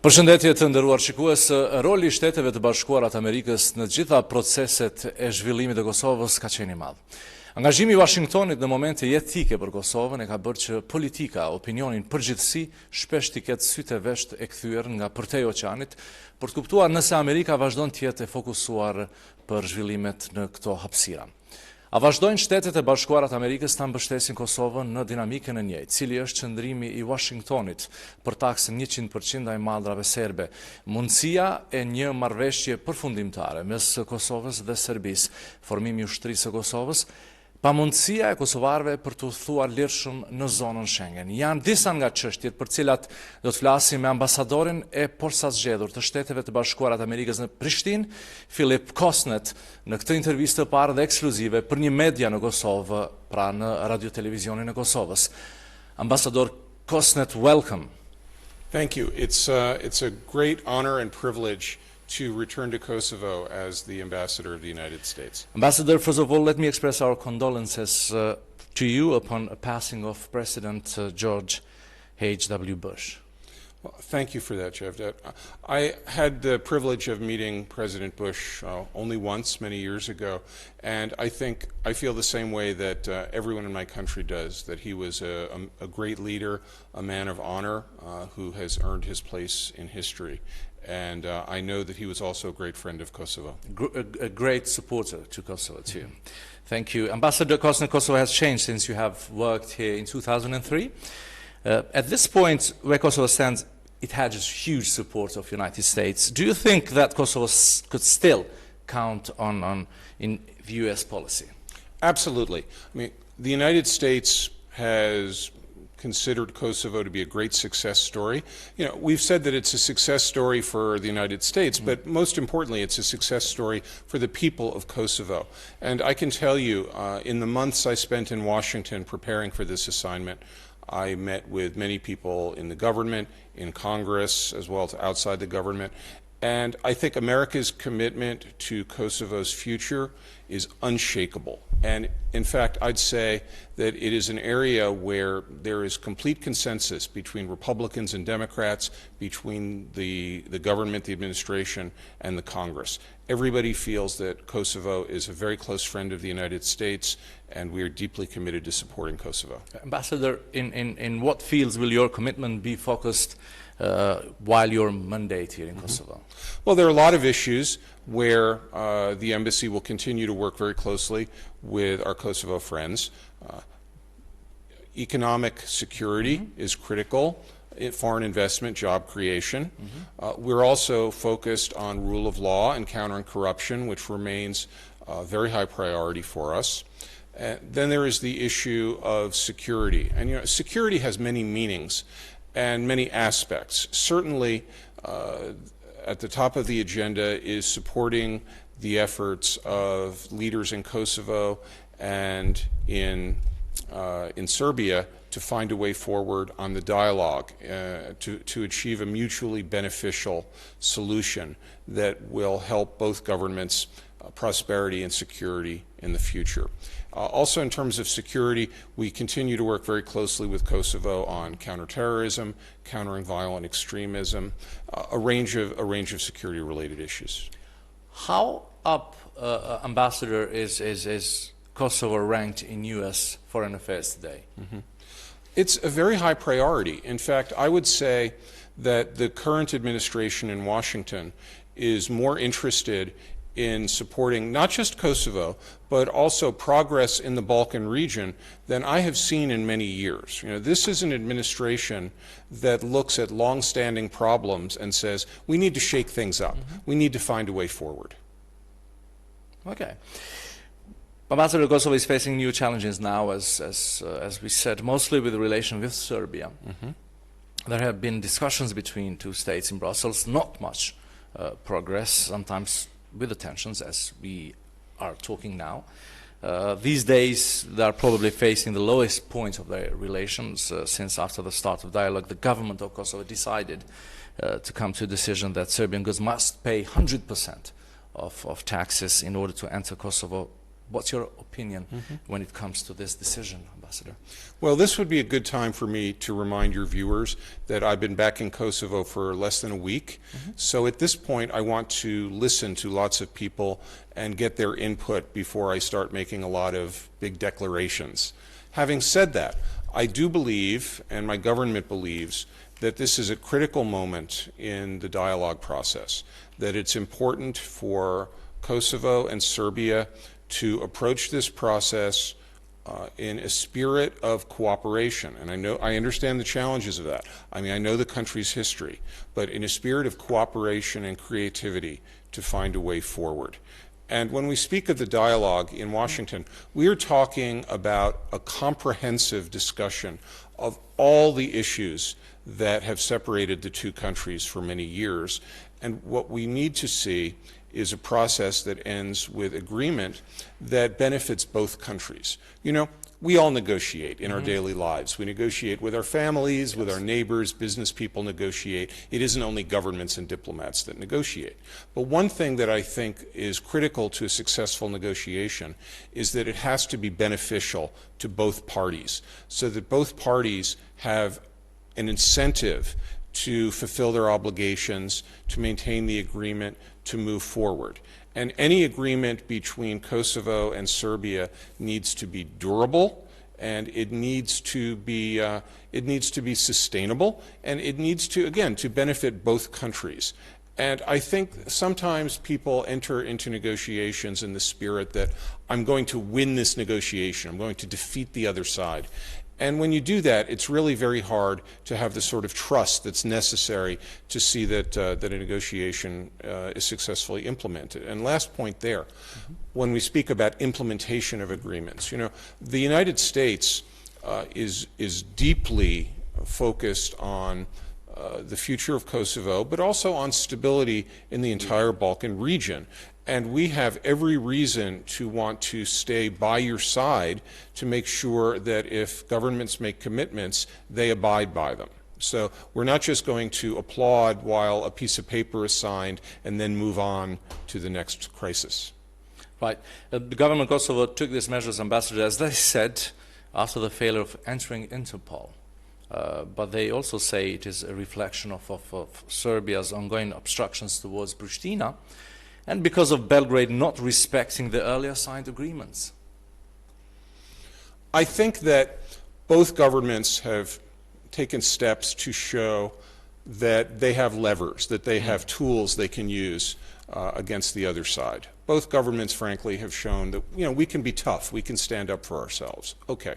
Përshëndetje të nderuar shikues, roli i Shteteve të Bashkuara të Amerikës në gjitha proceset e zhvillimit të Kosovës ka qenë i madh. Angazhimi i Washingtonit në momente jetike për Kosovën e ka bërë që politika, opinionin përgjithësi, shpesh t'i ketë sytë e vesht e kthyer nga përtej oqeanit për të kuptuar nëse Amerika vazhdon të jetë e fokusuar për zhvillimet në këto hapësira. A vazhdojnë Shtetet e Bashkuara të Amerikës ta mbështesin Kosovën në dinamikën e njëjtë, cili është qëndrimi i Washingtonit për taksën 100% ndaj maldrave serbe, mundësia e një marrëveshje përfundimtare mes Kosovës dhe Serbisë, formimi i ushtrisë së Kosovës, pa mundësia e kosovarëve për të udhëtuar lirshëm në zonën Schengen. Janë disa nga çështjet për cilat do të flasim me ambasadorin e posaçgjedhur të Shteteve të Bashkuara të Amerikës në Prishtinë, S.Kostnett, në këtë intervistë të parë dhe ekskluzive për një media në Kosovë, pra në Radio Televizionin e Kosovës. Ambasador Kostnett, welcome. Thank you. It's a great honor and privilege to return to Kosovo as the ambassador of the United States. Ambassador, first of all, let me express our condolences to you upon a passing of President George H.W. Bush. Well, thank you for that, Jeff. I had the privilege of meeting President Bush only once, many years ago, and I feel the same way that everyone in my country does, that he was a great leader, a man of honor who has earned his place in history. And I know that he was also a great friend of Kosovo. A great supporter to Kosovo, too. Thank you. Ambassador Kostnett, Kosovo has changed since you have worked here in 2003. At this point, where Kosovo stands, it had just huge support of the United States. Do you think that Kosovo could still count in the U.S. policy? Absolutely. I mean, the United States has considered Kosovo to be a great success story. You know, we've said that it's a success story for the United States, but most importantly, it's a success story for the people of Kosovo. And I can tell you, in the months I spent in Washington preparing for this assignment, I met with many people in the government, in Congress, as well as outside the government. And I think America's commitment to Kosovo's future is unshakable. And in fact, I'd say that it is an area where there is complete consensus between Republicans and Democrats, between the government, the administration, and the Congress. Everybody feels that Kosovo is a very close friend of the United States, and we are deeply committed to supporting Kosovo. Ambassador, in what fields will your commitment be focused while your mandate here in Kosovo? Well, there are a lot of issues where the embassy will continue to work very closely with our Kosovo friends. Economic security is critical. Foreign investment, job creation. We're also focused on rule of law and countering corruption, which remains a very high priority for us. Then there is the issue of security. And you know, security has many meanings and many aspects. Certainly, at the top of the agenda is supporting the efforts of leaders in Kosovo and in Serbia to find a way forward on the dialogue to achieve a mutually beneficial solution that will help both governments' prosperity and security in the future. Also, in terms of security, we continue to work very closely with Kosovo on counterterrorism, countering violent extremism, a range of security-related issues. How up, Ambassador, is Kosovo ranked in U.S. foreign affairs today? It's a very high priority. In fact, I would say that the current administration in Washington is more interested in supporting not just Kosovo, but also progress in the Balkan region than I have seen in many years. You know, this is an administration that looks at long-standing problems and says, we need to shake things up. We need to find a way forward. Okay. Ambassador, Kosovo is facing new challenges now, as we said, mostly with the relation with Serbia. There have been discussions between two states in Brussels, not much progress, sometimes with the tensions, as we are talking now. These days, they are probably facing the lowest point of their relations since after the start of dialogue, the government of Kosovo decided to come to a decision that Serbian goods must pay 100% of taxes in order to enter Kosovo What's your opinion when it comes to this decision, Ambassador? Well, this would be a good time for me to remind your viewers that I've been back in Kosovo for less than a week. So at this point, I want to listen to lots of people and get their input before I start making a lot of big declarations. Having said that, I do believe, and my government believes, that this is a critical moment in the dialogue process, that it's important for Kosovo and Serbia to approach this process in a spirit of cooperation. And I understand the challenges of that. I mean, I know the country's history, but in a spirit of cooperation and creativity to find a way forward. And when we speak of the dialogue in Washington, we are talking about a comprehensive discussion of all the issues that have separated the two countries for many years. And what we need to see is a process that ends with agreement that benefits both countries. You know, we all negotiate in our daily lives. We negotiate with our families, with our neighbors, business people negotiate. It isn't only governments and diplomats that negotiate. But one thing that I think is critical to a successful negotiation is that it has to be beneficial to both parties, so that both parties have an incentive to fulfill their obligations, to maintain the agreement, to move forward. And any agreement between Kosovo and Serbia needs to be durable, and it needs to be sustainable, and it needs to, again, to benefit both countries. And I think sometimes people enter into negotiations in the spirit that I'm going to win this negotiation, I'm going to defeat the other side. And when you do that, it's really very hard to have the sort of trust that's necessary to see that, that a negotiation is successfully implemented. And last point there, when we speak about implementation of agreements, you know, the United States is deeply focused on the future of Kosovo, but also on stability in the entire Balkan region. And we have every reason to want to stay by your side to make sure that if governments make commitments, they abide by them. So we're not just going to applaud while a piece of paper is signed and then move on to the next crisis. Right. The government of Kosovo took these measures, Ambassador, as they said, after the failure of entering Interpol. But they also say it is a reflection of Serbia's ongoing obstructions towards Pristina, and because of Belgrade not respecting the earlier signed agreements. I think that both governments have taken steps to show that they have levers, that they have tools they can use against the other side. Both governments, frankly, have shown that, you know, we can be tough, we can stand up for ourselves. Okay.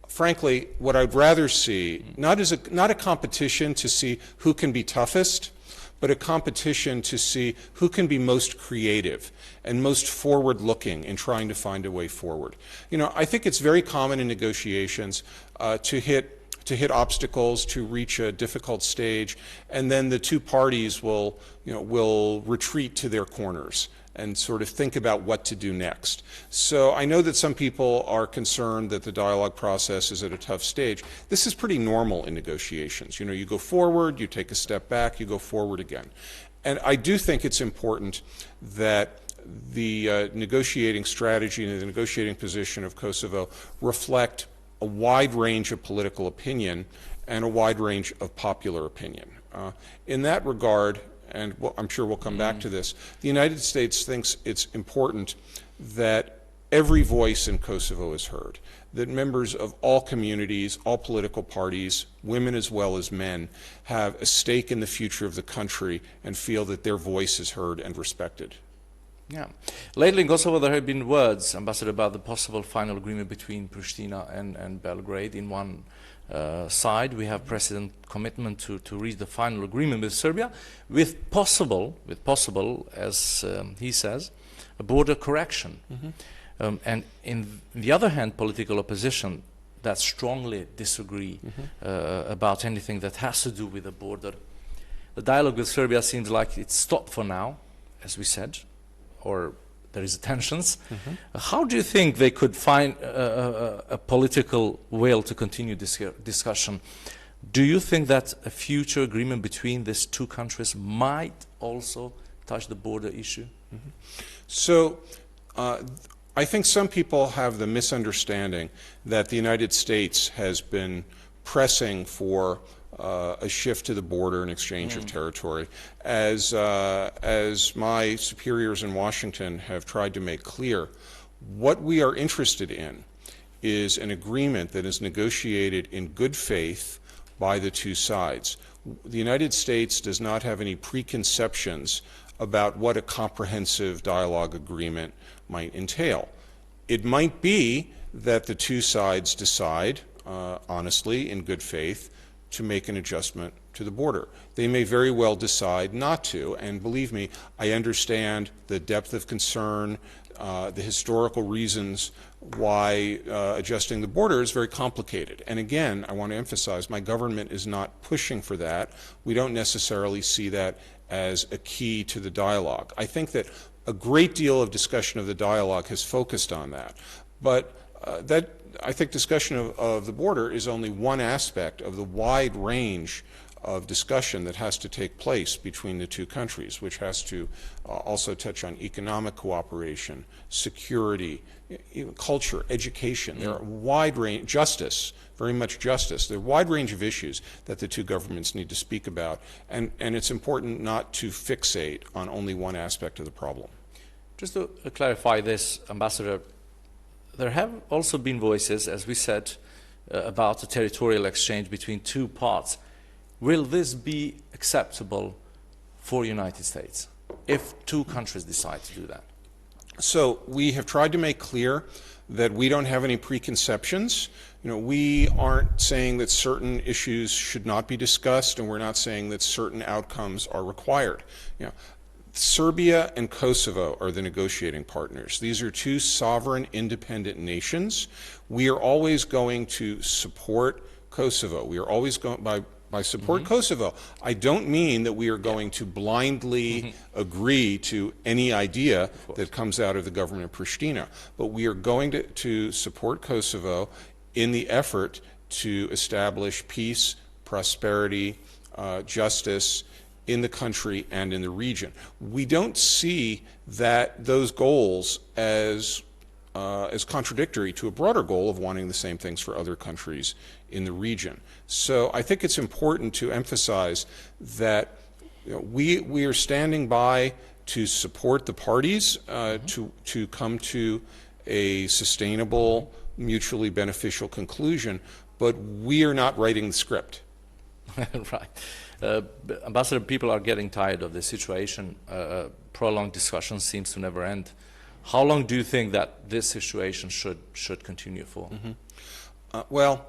Frankly, what I'd rather see, not a competition to see who can be toughest, but a competition to see who can be most creative and most forward-looking in trying to find a way forward. You know, I think it's very common in negotiations to hit obstacles, to reach a difficult stage, and then the two parties will retreat to their corners and sort of think about what to do next. So I know that some people are concerned that the dialogue process is at a tough stage. This is pretty normal in negotiations. You know, you go forward, you take a step back, you go forward again. And I do think it's important that the negotiating strategy and the negotiating position of Kosovo reflect a wide range of political opinion and a wide range of popular opinion. In that regard, and I'm sure we'll come back to this, the United States thinks it's important that every voice in Kosovo is heard, that members of all communities, all political parties, women as well as men, have a stake in the future of the country and feel that their voice is heard and respected. Yeah. Lately in Kosovo there have been words, Ambassador, about the possible final agreement between Pristina and Belgrade. In one side we have President commitment to reach the final agreement with Serbia, with possible, as he says, a border correction. And in the other hand, political opposition that strongly disagree about anything that has to do with the border. The dialogue with Serbia seems like it's stopped for now, as we said, or there is tensions. How do you think they could find a political will to continue this discussion? Do you think that a future agreement between these two countries might also touch the border issue? So I think some people have the misunderstanding that the United States has been pressing for a shift to the border and exchange of territory. As my superiors in Washington have tried to make clear, what we are interested in is an agreement that is negotiated in good faith by the two sides. The United States does not have any preconceptions about what a comprehensive dialogue agreement might entail. It might be that the two sides decide, honestly, in good faith, to make an adjustment to the border. They may very well decide not to, and believe me, I understand the depth of concern, the historical reasons why adjusting the border is very complicated. And again, I want to emphasize, my government is not pushing for that. We don't necessarily see that as a key to the dialogue. I think that a great deal of discussion of the dialogue has focused on that. But I think discussion of the border is only one aspect of the wide range of discussion that has to take place between the two countries, which has to also touch on economic cooperation, security, culture, education. There are a wide range, justice, very much justice. There are a wide range of issues that the two governments need to speak about, and it's important not to fixate on only one aspect of the problem. Just to clarify this, Ambassador, there have also been voices, as we said, about the territorial exchange between two parts. Will this be acceptable for the United States if two countries decide to do that? So we have tried to make clear that we don't have any preconceptions. You know, we aren't saying that certain issues should not be discussed, and we're not saying that certain outcomes are required. You know, Serbia and Kosovo are the negotiating partners. These are two sovereign, independent nations. We are always going to support Kosovo. We are always going by support Kosovo. I don't mean that we are going to blindly agree to any idea that comes out of the government of Pristina, but we are going to support Kosovo in the effort to establish peace, prosperity, justice in the country and in the region. We don't see that those goals as contradictory to a broader goal of wanting the same things for other countries in the region. So I think it's important to emphasize that we are standing by to support the parties to come to a sustainable, mutually beneficial conclusion, but we are not writing the script. Right. Ambassador, people are getting tired of this situation. Prolonged discussion seems to never end. How long do you think that this situation should continue for? Well,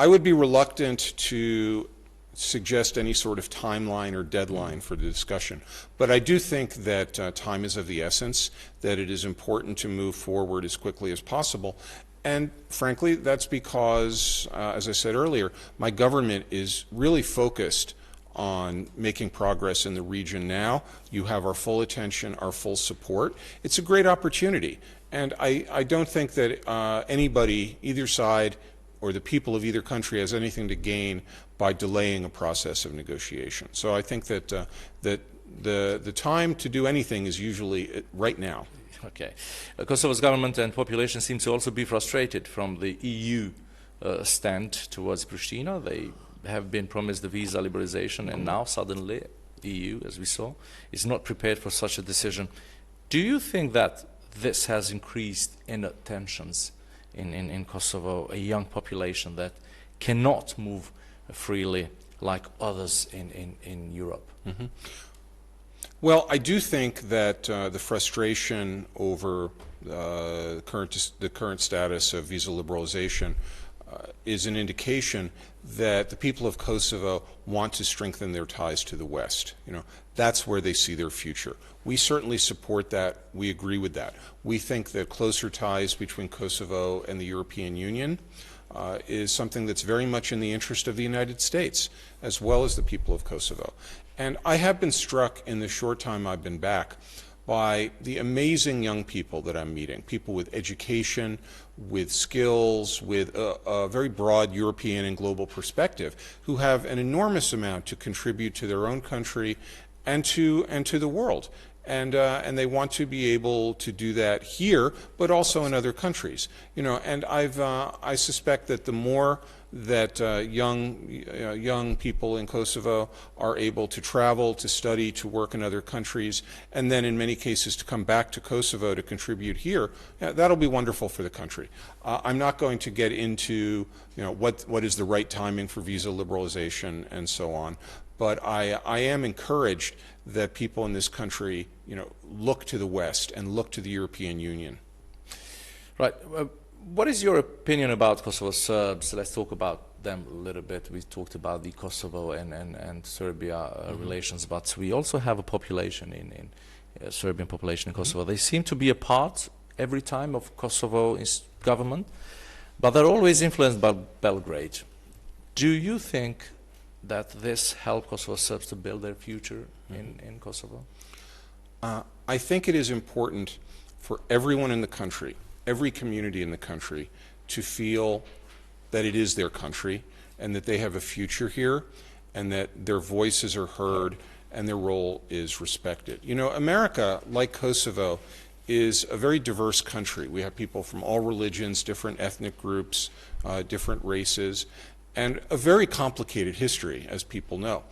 I would be reluctant to suggest any sort of timeline or deadline for the discussion, but I do think that time is of the essence, that it is important to move forward as quickly as possible. And frankly, that's because, as I said earlier, my government is really focused on making progress in the region now. You have our full attention, our full support. It's a great opportunity. And I don't think that anybody, either side, or the people of either country has anything to gain by delaying a process of negotiation. So I think that the time to do anything is usually right now. Okay. Kosovo's government and population seem to also be frustrated from the EU stand towards Pristina. They have been promised the visa liberalization, and now suddenly EU, as we saw, is not prepared for such a decision. Do you think that this has increased inner tensions in Kosovo, a young population that cannot move freely like others in Europe? Well, I do think that the frustration over the current status of visa liberalization is an indication that the people of Kosovo want to strengthen their ties to the West. You know, that's where they see their future. We certainly support that. We agree with that. We think that closer ties between Kosovo and the European Union is something that's very much in the interest of the United States, as well as the people of Kosovo. And I have been struck in the short time I've been back by the amazing young people that I'm meeting, people with education, with skills, with a very broad European and global perspective, who have an enormous amount to contribute to their own country and to the world. and they want to be able to do that here, but also in other countries. You know, and I suspect that the more that young people in Kosovo are able to travel, to study, to work in other countries, and then in many cases to come back to Kosovo to contribute here, that'll be wonderful for the country. I'm not going to get into what is the right timing for visa liberalization and so on, but I am encouraged that people in this country look to the West and look to the European Union. Right. What is your opinion about Kosovo Serbs? Let's talk about them a little bit. We talked about the Kosovo and Serbia relations, but we also have a population in Serbian population in Kosovo. They seem to be a part every time of Kosovo's government, but they're always influenced by Belgrade. Do you think that this helped Kosovo Serbs to build their future in Kosovo? I think it is important for everyone in the country, every community in the country, to feel that it is their country and that they have a future here and that their voices are heard and their role is respected. You know, America, like Kosovo, is a very diverse country. We have people from all religions, different ethnic groups, different races, and a very complicated history, as people know.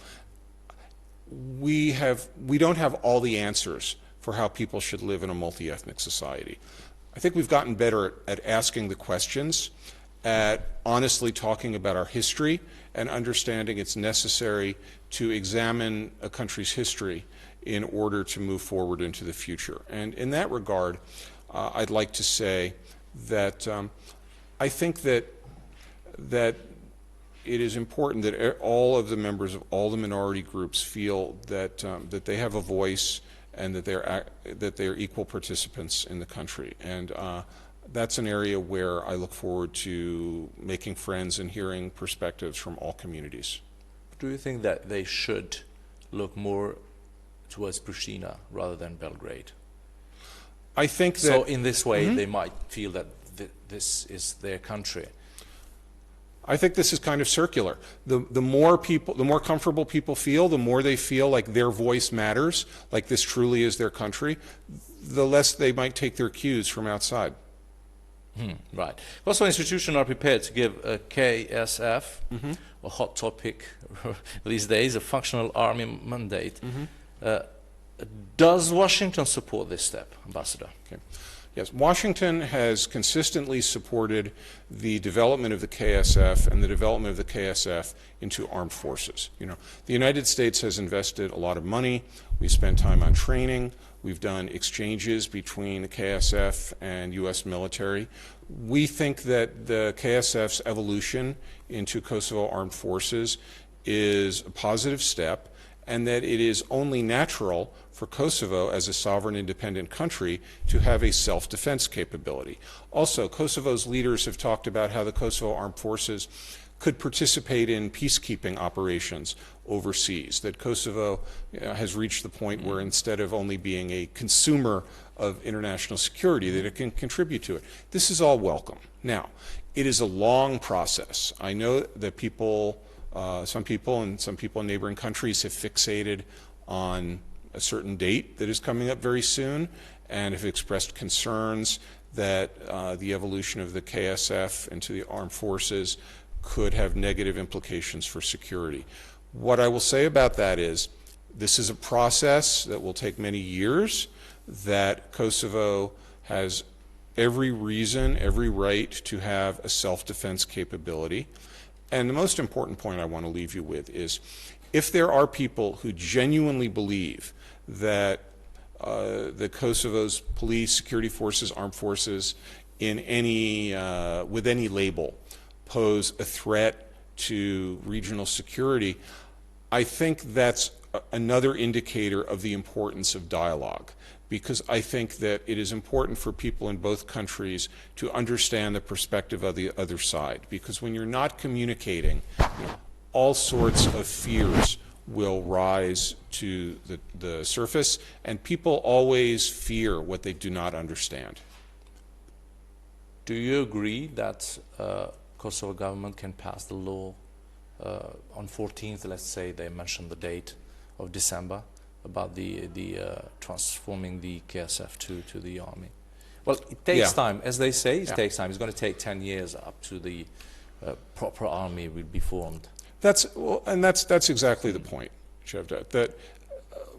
We don't have all the answers for how people should live in a multi-ethnic society. I think we've gotten better at asking the questions, at honestly talking about our history and understanding it's necessary to examine a country's history in order to move forward into the future. And in that regard, I'd like to say that I think that it is important that all of the members of all the minority groups feel that that they have a voice and that they're equal participants in the country. And that's an area where I look forward to making friends and hearing perspectives from all communities. Do you think that they should look more towards Pristina rather than Belgrade? I think that... So in this way, they might feel that this is their country. I think this is kind of circular. The more comfortable people feel, the more they feel like their voice matters, like this truly is their country, the less they might take their cues from outside. Right. Kosovo institutions are prepared to give a KSF, a hot topic these days, a functional army mandate. Does Washington support this step, Ambassador? Okay. Yes, Washington has consistently supported the development of the KSF and the development of the KSF into armed forces. You know, the United States has invested a lot of money. We spent time on training. We've done exchanges between the KSF and U.S. military. We think that the KSF's evolution into Kosovo armed forces is a positive step, and that it is only natural for Kosovo as a sovereign independent country to have a self-defense capability. Also, Kosovo's leaders have talked about how the Kosovo armed forces could participate in peacekeeping operations overseas, that Kosovo has reached the point where instead of only being a consumer of international security, that it can contribute to it. This is all welcome. Now, it is a long process. I know that some people in neighboring countries have fixated on a certain date that is coming up very soon and have expressed concerns that the evolution of the KSF into the armed forces could have negative implications for security. What I will say about that is this is a process that will take many years, that Kosovo has every reason, every right to have a self-defense capability. And the most important point I want to leave you with is if there are people who genuinely believe that the Kosovo's police, security forces, armed forces with any label pose a threat to regional security, I think that's another indicator of the importance of dialogue, because I think that it is important for people in both countries to understand the perspective of the other side, because when you're not communicating, all sorts of fears will rise to the surface, and people always fear what they do not understand. Do you agree that Kosovo government can pass the law on 14th, let's say they mentioned the date of December, about the transforming the KSF to the army? Well, it takes time, as they say. It takes time. It's going to take 10 years up to the proper army will be formed. That's exactly the point, Cevdet, that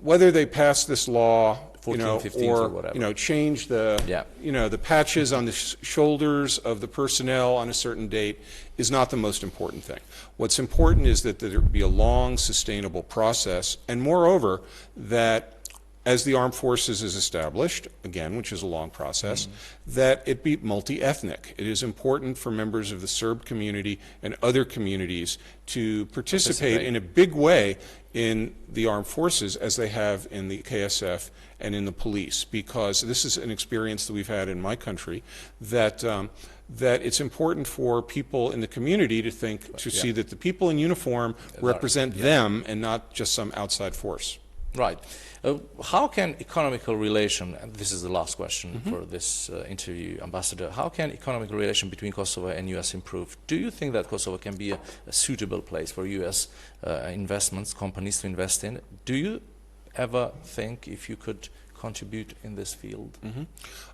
whether they pass this law, 14, 15, or whatever, change the, the patches on the shoulders of the personnel on a certain date is not the most important thing. What's important is that there be a long, sustainable process, and moreover, that as the armed forces is established, again, which is a long process, that it be multi-ethnic. It is important for members of the Serb community and other communities to participate in a big way in the armed forces as they have in the KSF and in the police, because this is an experience that we've had in my country, that that it's important for people in the community to see that the people in uniform represent them and not just some outside force. Right. How can economical relation, and this is the last question for this interview, Ambassador, how can economic relation between Kosovo and U.S. improve? Do you think that Kosovo can be a suitable place for U.S. investments, companies to invest in? Do you ever think if you could contribute in this field?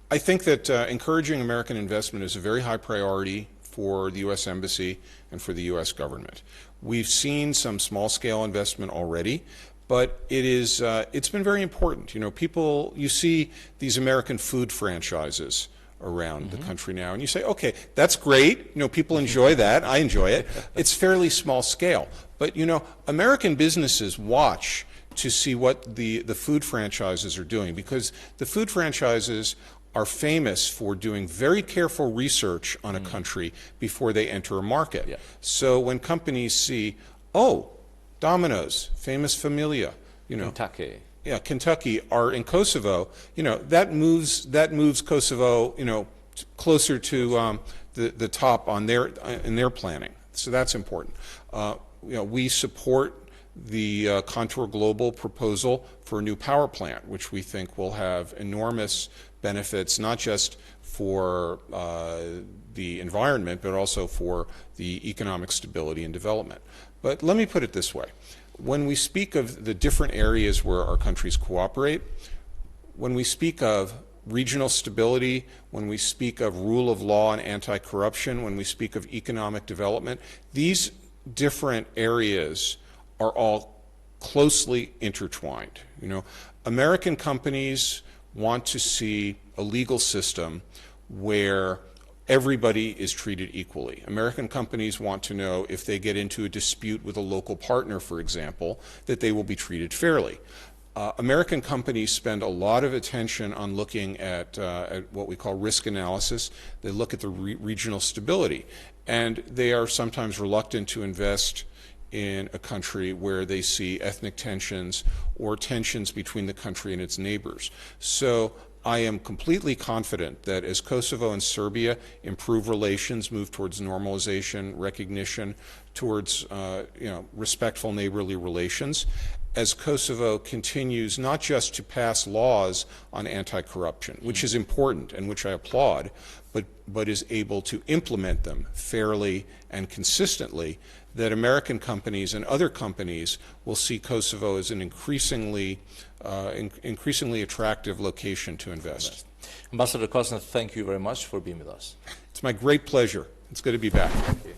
I think that encouraging American investment is a very high priority for the U.S. Embassy and for the U.S. government. We've seen some small-scale investment already, but it's been very important. You see these American food franchises around the country now, and you say, okay, that's great. People enjoy that. I enjoy it. It's fairly small scale, but American businesses watch to see what the food franchises are doing, because the food franchises are famous for doing very careful research on a country before they enter a market. So when companies see, oh, Domino's, famous familia, Kentucky. Yeah, Kentucky are in Kosovo. That moves Kosovo, closer to the top on in their planning. So that's important. We support the Contour Global proposal for a new power plant, which we think will have enormous benefits, not just for the environment, but also for the economic stability and development. But let me put it this way. When we speak of the different areas where our countries cooperate, when we speak of regional stability, when we speak of rule of law and anti-corruption, when we speak of economic development, these different areas are all closely intertwined. American companies want to see a legal system where everybody is treated equally. American companies want to know if they get into a dispute with a local partner, for example, that they will be treated fairly. American companies spend a lot of attention on looking at what we call risk analysis. They look at the regional stability, and they are sometimes reluctant to invest in a country where they see ethnic tensions or tensions between the country and its neighbors. So I am completely confident that as Kosovo and Serbia improve relations, move towards normalization, recognition, towards respectful neighborly relations, as Kosovo continues not just to pass laws on anti-corruption, which is important and which I applaud, but is able to implement them fairly and consistently, that American companies and other companies will see Kosovo as an increasingly attractive location to invest. Ambassador Kostnett, thank you very much for being with us. It's my great pleasure. It's good to be back. Thank you.